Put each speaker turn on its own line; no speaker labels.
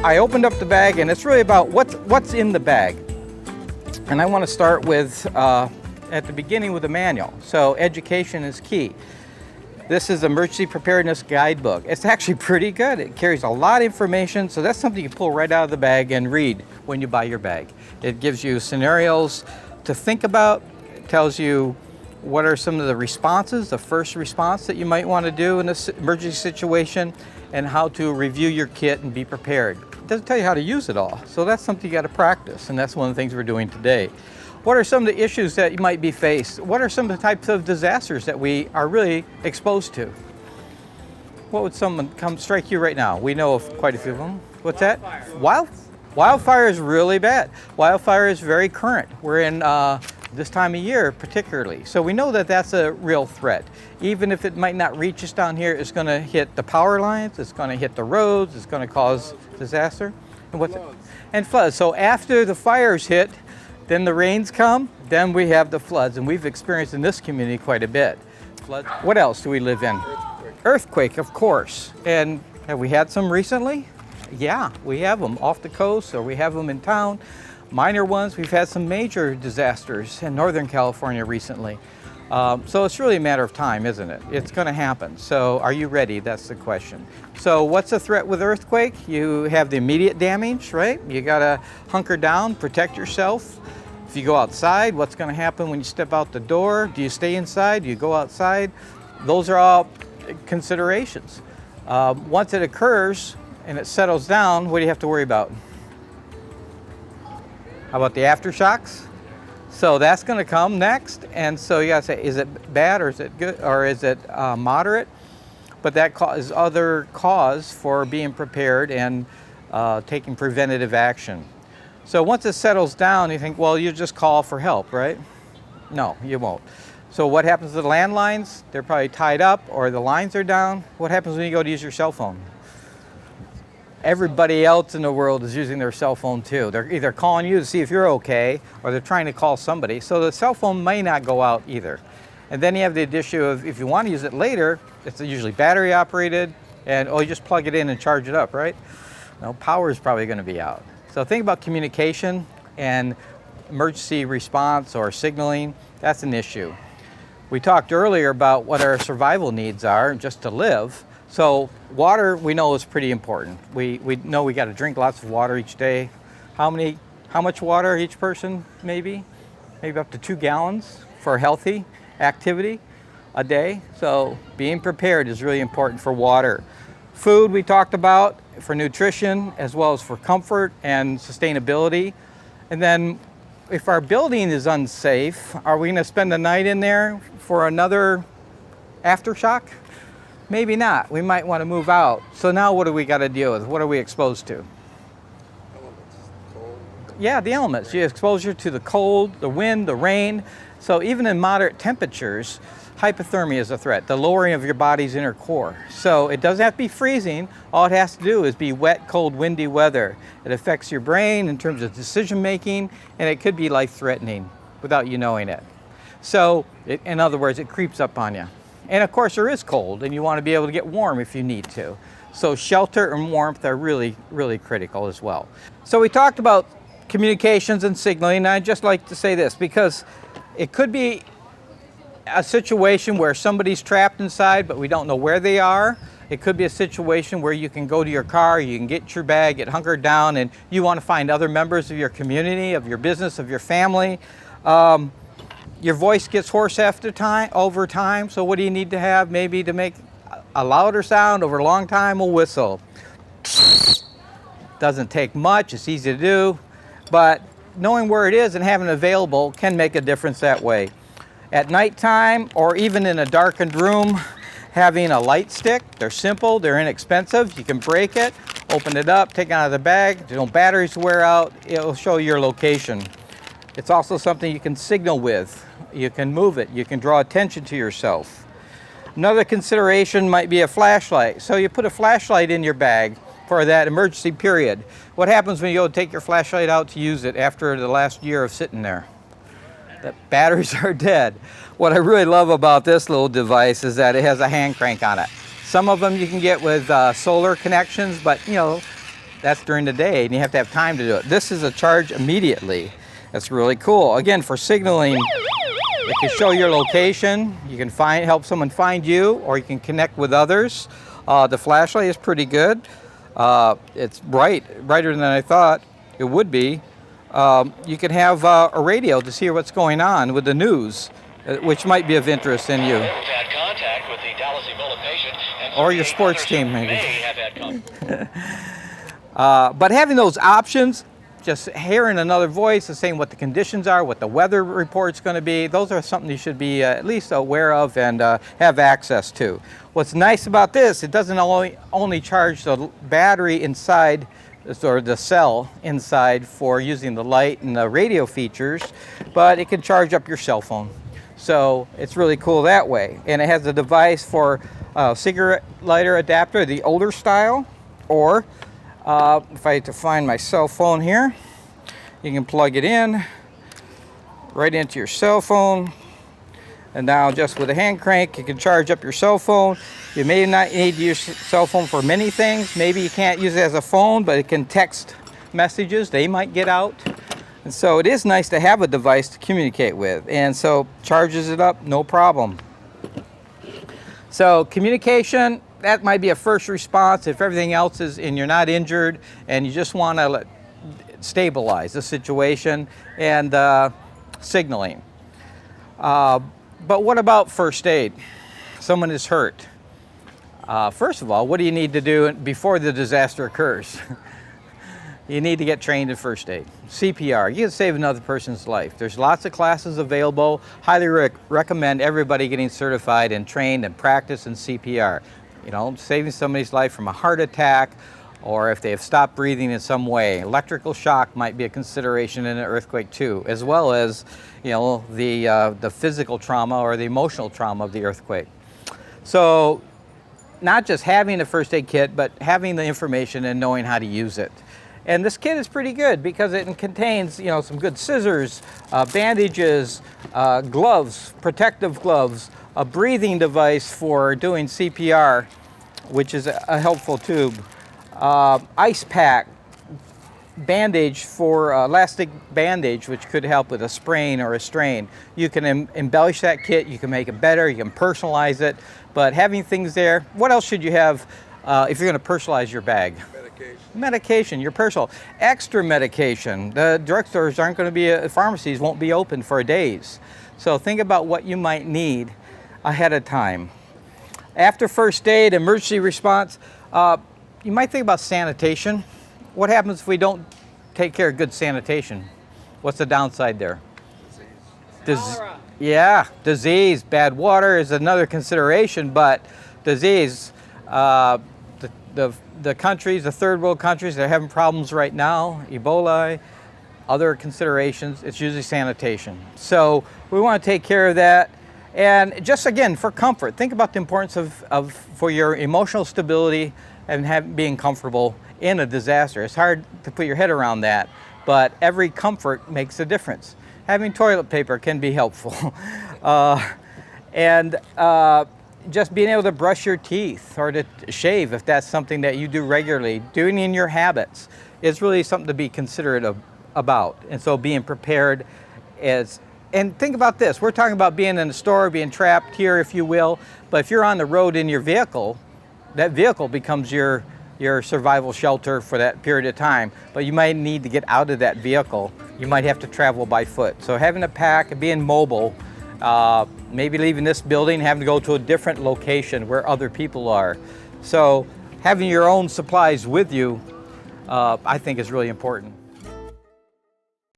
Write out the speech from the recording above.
I opened up the bag, and it's really about what's in the bag. And I want to start with, at the beginning, with the manual. So education is key. This is Emergency Preparedness Guidebook. It's actually pretty good. It carries a lot of information, so that's something you pull right out of the bag and read when you buy your bag. It gives you scenarios to think about. It tells you what are some of the responses, the first response that you might want to do in this emergency situation, and how to review your kit and be prepared. It doesn't tell you how to use it all, so that's something you got to practice, and that's one of the things we're doing today. What are some of the issues that you might be faced? What are some of the types of disasters that we are really exposed to? What would someone come strike you right now? We know of quite a few of them. What's that? Wildfire is really bad. Wildfire is very current. We're in this time of year particularly. So we know that that's a real threat. Even if it might not reach us down here, it's going to hit the power lines, it's going to hit the roads, it's going to cause disaster. And floods. So after the fires hit, then the rains come, then we have the floods, and we've experienced in this community quite a bit. Floods. What else do we live in? Earthquake, of course. And have we had some recently? Yeah, we have them off the coast, or we have them in town. Minor ones, we've had some major disasters in Northern California recently. So it's really a matter of time, isn't it? It's going to happen. So are you ready? That's the question. So what's the threat with earthquake? You have the immediate damage, right? You got to hunker down, protect yourself. If you go outside, what's going to happen when you step out the door? Do you stay inside? Do you go outside? Those are all considerations. Once it occurs and it settles down, what do you have to worry about? How about the aftershocks? So that's going to come next, and so you got to say, is it bad or is it good or is it moderate? But that is other cause for being prepared and taking preventative action. So once it settles down, you think, well, you just call for help, right? No, you won't. So what happens to the landlines? They're probably tied up or the lines are down. What happens when you go to use your cell phone? Everybody else in the world is using their cell phone too. They're either calling you to see if you're okay, or they're trying to call somebody. So the cell phone may not go out either. And then you have the issue of if you want to use it later, it's usually battery operated, and you just plug it in and charge it up, right? No, power is probably going to be out. So think about communication and emergency response or signaling. That's an issue. We talked earlier about what our survival needs are just to live. So water, we know, is pretty important. We know we got to drink lots of water each day. How much water each person, maybe up to 2 gallons for healthy activity a day. So being prepared is really important for water. Food we talked about for nutrition as well as for comfort and sustainability. And then if our building is unsafe, are we going to spend the night in there for another aftershock? Maybe not. We might want to move out. So now what do we got to deal with? What are we exposed to?
Elements. Cold.
Yeah, the elements. You exposure to the cold, the wind, the rain. So even in moderate temperatures, hypothermia is a threat, the lowering of your body's inner core. So it doesn't have to be freezing. All it has to do is be wet, cold, windy weather. It affects your brain in terms of decision making, and it could be life-threatening without you knowing it. So in other words, it creeps up on you. And of course there is cold, and you want to be able to get warm if you need to. So shelter and warmth are really, really critical as well. So we talked about communications and signaling, and I'd just like to say this, because it could be a situation where somebody's trapped inside, but we don't know where they are. It could be a situation where you can go to your car, you can get your bag, get hunkered down, and you want to find other members of your community, of your business, of your family. Your voice gets hoarse over time, so what do you need to have maybe to make a louder sound over a long time? A whistle. Doesn't take much, it's easy to do, but knowing where it is and having it available can make a difference that way. At nighttime or even in a darkened room, having a light stick, they're simple, they're inexpensive, you can break it, open it up, take it out of the bag, no batteries wear out, it'll show your location. It's also something you can signal with. You can move it, you can draw attention to yourself. Another consideration might be a flashlight. So you put a flashlight in your bag for that emergency period. What happens when you go take your flashlight out to use it after the last year of sitting there? The batteries are dead. What I really love about this little device is that it has a hand crank on it. Some of them you can get with solar connections, but That's during the day, and you have to have time to do it. This is a charge immediately. That's really cool. Again, for signaling, it can show your location. You can help someone find you, or you can connect with others. The flashlight is pretty good. It's brighter than I thought it would be. You can have a radio to hear what's going on with the news, which might be of interest in you.
Had contact with the Dallas Ebola patient, and
Or your sports team, maybe.
may have had contact.
But having those options, just hearing another voice saying what the conditions are, what the weather report's going to be, those are something you should be at least aware of and have access to. What's nice about this, it doesn't only charge the battery inside, or the cell inside for using the light and the radio features, but it can charge up your cell phone. So it's really cool that way. And it has a device for cigarette lighter adapter, the older style, or if I had to find my cell phone here, you can plug it in right into your cell phone. And now just with a hand crank, you can charge up your cell phone. You may not need to use your cell phone for many things. Maybe you can't use it as a phone, but it can text messages. They might get out. And so it is nice to have a device to communicate with. And so charges it up, no problem. So communication, that might be a first response if everything else is, and you're not injured, and you just want to stabilize the situation, and signaling. But what about first aid? Someone is hurt. First of all, what do you need to do before the disaster occurs? You need to get trained in first aid. CPR, you can save another person's life. There's lots of classes available. Highly recommend everybody getting certified and trained and practice in CPR. You know, saving somebody's life from a heart attack, or if they have stopped breathing in some way. Electrical shock might be a consideration in an earthquake too, as well as, you know, the physical trauma or the emotional trauma of the earthquake. So not just having a first aid kit, but having the information and knowing how to use it. And this kit is pretty good because it contains, you know, some good scissors, bandages, gloves, protective gloves, a breathing device for doing CPR, which is a helpful tube, ice pack, bandage for elastic bandage, which could help with a sprain or a strain. You can embellish that kit, you can make it better, you can personalize it, but having things there, what else should you have if you're going to personalize your bag? Medication, your personal. Extra medication. The drugstores aren't going to be, pharmacies won't be open for days. So think about what you might need ahead of time. After first aid, emergency response, you might think about sanitation. What happens if we don't take care of good sanitation? What's the downside there? Disease. Bad water is another consideration, but disease, the countries, the third world countries, they're having problems right now, Ebola, other considerations, it's usually sanitation. So we want to take care of that. And just again, for comfort, think about the importance for your emotional stability and being comfortable in a disaster. It's hard to put your head around that, but every comfort makes a difference. Having toilet paper can be helpful. Just being able to brush your teeth or to shave, if that's something that you do regularly, doing in your habits is really something to be considerate about. And so being prepared is, and think about this, we're talking about being in a store, being trapped here, if you will, but if you're on the road in your vehicle, that vehicle becomes your survival shelter for that period of time, but you might need to get out of that vehicle. You might have to travel by foot. So having a pack and being mobile, maybe leaving this building, having to go to a different location where other people are. So having your own supplies with you, I think is really important.